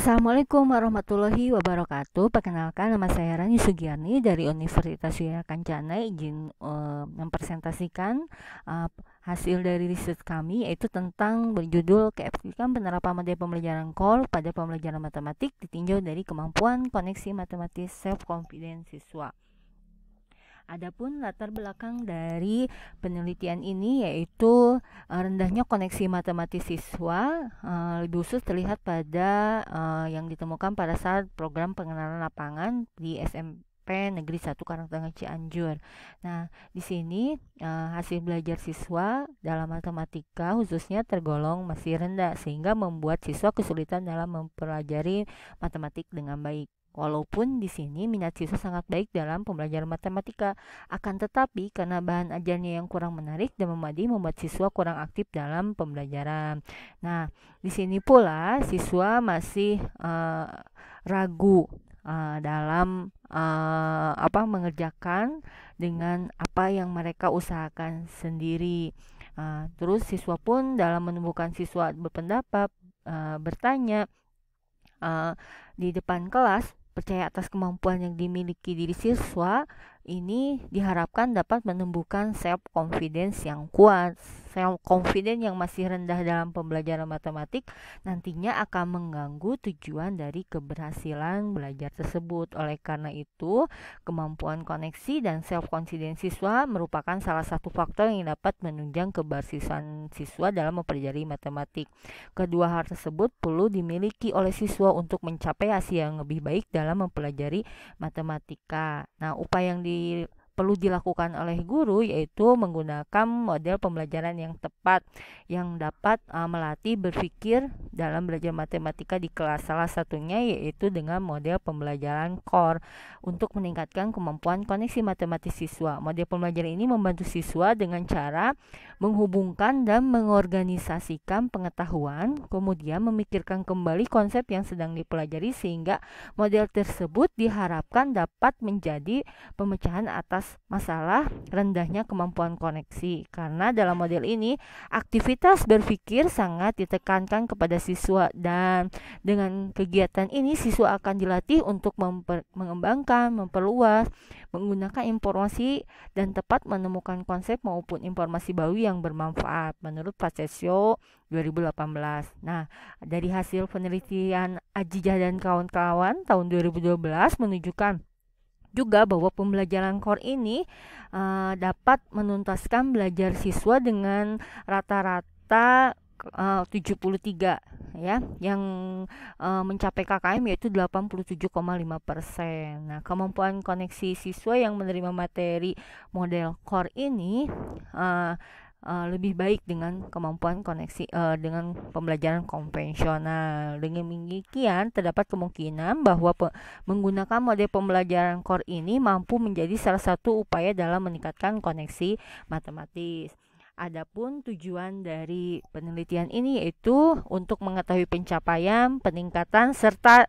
Assalamualaikum warahmatullahi wabarakatuh. Perkenalkan, nama saya Rani Sugiyarni dari Universitas Widya Kencana. Izin mempresentasikan uh, hasil dari riset kami, yaitu tentang berjudul keefektifan penerapan model pembelajaran core pada pembelajaran matematik ditinjau dari kemampuan koneksi matematis self-confidence siswa. Adapun latar belakang dari penelitian ini yaitu rendahnya koneksi matematis siswa, lebih khusus terlihat pada yang ditemukan pada saat program pengenalan lapangan di SMP Negeri 1 Karangtengah Cianjur. Nah, di sini hasil belajar siswa dalam matematika khususnya tergolong masih rendah sehingga membuat siswa kesulitan dalam mempelajari matematik dengan baik. Walaupun di sini minat siswa sangat baik dalam pembelajaran matematika, akan tetapi karena bahan ajarnya yang kurang menarik dan memadai membuat siswa kurang aktif dalam pembelajaran. Nah, di sini pula siswa masih ragu dalam mengerjakan dengan apa yang mereka usahakan sendiri. Terus siswa pun dalam menumbuhkan siswa berpendapat, bertanya di depan kelas, percaya atas kemampuan yang dimiliki diri siswa ini diharapkan dapat menumbuhkan self confidence yang kuat. Self confidence yang masih rendah dalam pembelajaran matematik nantinya akan mengganggu tujuan dari keberhasilan belajar tersebut. Oleh karena itu, kemampuan koneksi dan self confidence siswa merupakan salah satu faktor yang dapat menunjang keberhasilan siswa dalam mempelajari matematik. Kedua hal tersebut perlu dimiliki oleh siswa untuk mencapai hasil yang lebih baik dalam mempelajari matematika. Nah, upaya yang perlu dilakukan oleh guru yaitu menggunakan model pembelajaran yang tepat yang dapat melatih berpikir dalam belajar matematika di kelas. Salah satunya yaitu dengan model pembelajaran core untuk meningkatkan kemampuan koneksi matematis siswa. Model pembelajaran ini membantu siswa dengan cara menghubungkan dan mengorganisasikan pengetahuan, kemudian memikirkan kembali konsep yang sedang dipelajari sehingga model tersebut diharapkan dapat menjadi pemecahan atas masalah rendahnya kemampuan koneksi. Karena dalam model ini aktivitas berpikir sangat ditekankan kepada siswa dan dengan kegiatan ini siswa akan dilatih untuk mengembangkan, memperluas, menggunakan informasi dan tepat menemukan konsep maupun informasi baru yang bermanfaat menurut Prasetyo 2018. Nah, dari hasil penelitian Ajijah dan kawan-kawan tahun 2012 menunjukkan juga bahwa pembelajaran core ini dapat menuntaskan belajar siswa dengan rata-rata 73 ya, yang mencapai KKM yaitu 87,5%. Nah, kemampuan koneksi siswa yang menerima materi model core ini lebih baik dengan kemampuan koneksi dengan pembelajaran konvensional. Dengan demikian, terdapat kemungkinan bahwa menggunakan model pembelajaran core ini mampu menjadi salah satu upaya dalam meningkatkan koneksi matematis. Adapun tujuan dari penelitian ini yaitu untuk mengetahui pencapaian, peningkatan, serta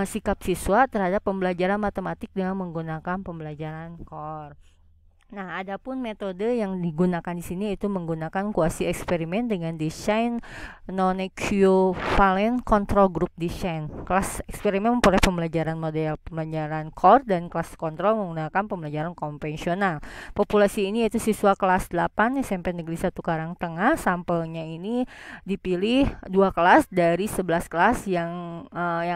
sikap siswa terhadap pembelajaran matematik dengan menggunakan pembelajaran core. Nah, adapun metode yang digunakan di sini itu menggunakan kuasi eksperimen dengan desain non-equivalent control group design. Kelas eksperimen memperoleh pembelajaran model pembelajaran core dan kelas kontrol menggunakan pembelajaran konvensional. Populasi ini yaitu siswa kelas 8 SMP Negeri 1 Karangtengah. Sampelnya ini dipilih 2 kelas dari 11 kelas yang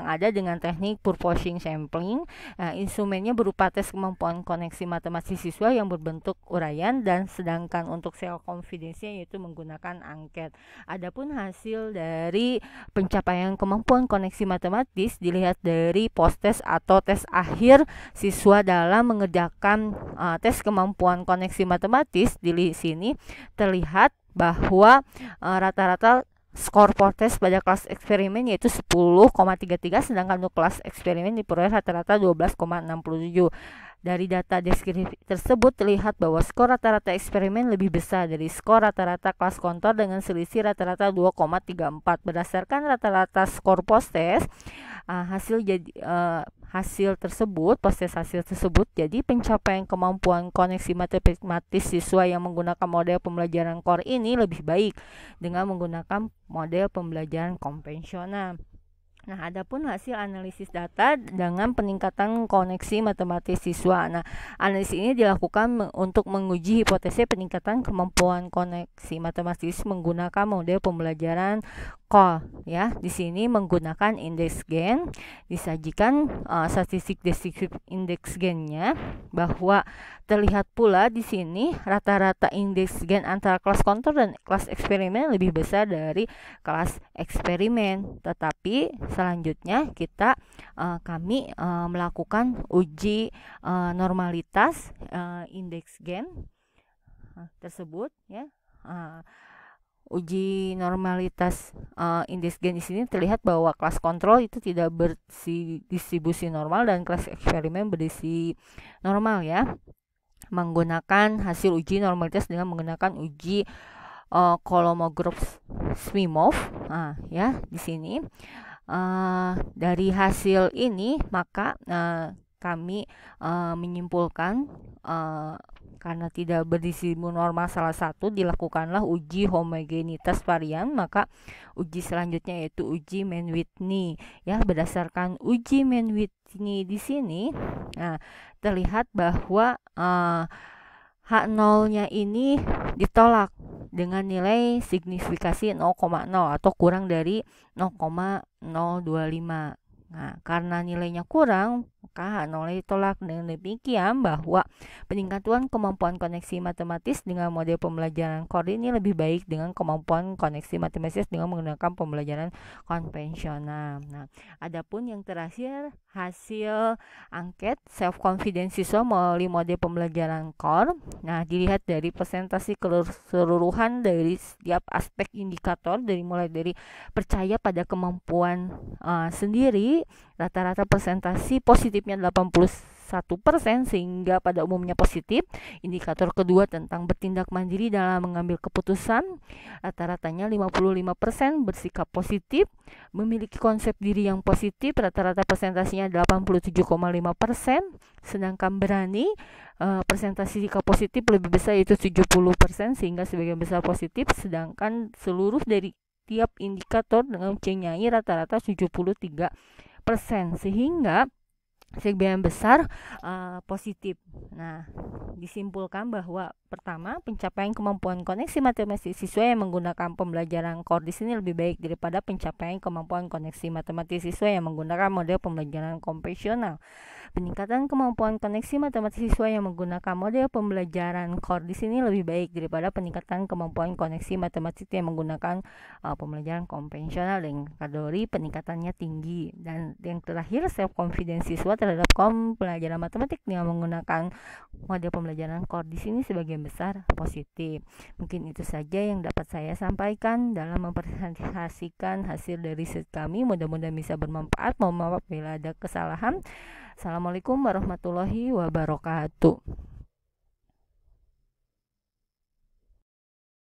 ada dengan teknik purposing sampling. Nah, instrumennya berupa tes kemampuan koneksi matematis siswa yang bentuk uraian dan sedangkan untuk self confidence-nya yaitu menggunakan angket. Adapun hasil dari pencapaian kemampuan koneksi matematis dilihat dari post-test atau tes akhir siswa dalam mengerjakan tes kemampuan koneksi matematis. Di sini terlihat bahwa rata-rata skor post-test pada kelas eksperimen yaitu 10,33 sedangkan untuk kelas eksperimen diperoleh rata-rata 12,67. Dari data deskripsi tersebut terlihat bahwa skor rata-rata eksperimen lebih besar dari skor rata-rata kelas kontrol dengan selisih rata-rata 2,34. Berdasarkan rata-rata skor post-test, hasil tersebut, hasil tersebut, jadi pencapaian kemampuan koneksi matematis siswa yang menggunakan model pembelajaran core ini lebih baik dengan menggunakan model pembelajaran konvensional. Nah, adapun hasil analisis data dengan peningkatan koneksi matematis siswa. Nah, analisis ini dilakukan untuk menguji hipotesis peningkatan kemampuan koneksi matematis menggunakan model pembelajaran COL ya. Di sini menggunakan indeks gen, disajikan statistik deskriptif indeks gennya, bahwa terlihat pula di sini rata-rata indeks gen antara kelas kontrol dan kelas eksperimen lebih besar dari kelas eksperimen. Tetapi selanjutnya kami melakukan uji normalitas indeks gen tersebut ya. Uji normalitas indeks gen di sini terlihat bahwa kelas kontrol itu tidak berdistribusi normal dan kelas eksperimen berdistribusi normal ya. Menggunakan hasil uji normalitas dengan menggunakan uji Kolmogorov-Smirnov. Ya, di sini dari hasil ini maka kami menyimpulkan karena tidak berdistribusi normal salah satu, dilakukanlah uji homogenitas varian, maka uji selanjutnya yaitu uji Mann-Whitney ya. Berdasarkan uji Mann-Whitney di sini terlihat bahwa H0-nya ini ditolak dengan nilai signifikasi 0,0 atau kurang dari 0,025. Nah, karena nilainya kurang, maka H0 ditolak. Dengan demikian bahwa peningkatan kemampuan koneksi matematis dengan model pembelajaran CORD ini lebih baik dengan kemampuan koneksi matematis dengan menggunakan pembelajaran konvensional. Nah, adapun yang terakhir hasil angket self confidence siswa melalui model pembelajaran CORD. Nah, dilihat dari presentasi keseluruhan dari setiap aspek indikator, mulai dari percaya pada kemampuan sendiri, rata-rata presentasi positifnya 81%, sehingga pada umumnya positif. Indikator kedua tentang bertindak mandiri dalam mengambil keputusan, rata-ratanya 55% bersikap positif. Memiliki konsep diri yang positif, rata-rata presentasinya 87,5%. Sedangkan berani, presentasi sikap positif lebih besar yaitu 70%, sehingga sebagian besar positif. Sedangkan seluruh dari tiap indikator dengan C-nya rata-rata 73%, sehingga sebagian besar positif. Nah, disimpulkan bahwa pertama, pencapaian kemampuan koneksi matematis siswa yang menggunakan pembelajaran CORD di sini lebih baik daripada pencapaian kemampuan koneksi matematis siswa yang menggunakan model pembelajaran konvensional. Peningkatan kemampuan koneksi matematis siswa yang menggunakan model pembelajaran CORD di sini lebih baik daripada peningkatan kemampuan koneksi matematis yang menggunakan pembelajaran konvensional dengan kategori peningkatannya tinggi. Dan yang terakhir, self confidence siswa terhadap pembelajaran matematik dengan menggunakan model pembelajaran CORD di sini sebagian besar positif. Mungkin itu saja yang dapat saya sampaikan dalam mempresentasikan hasil dari riset kami. Mudah-mudahan bisa bermanfaat. Mohon maaf bila ada kesalahan. Assalamualaikum warahmatullahi wabarakatuh.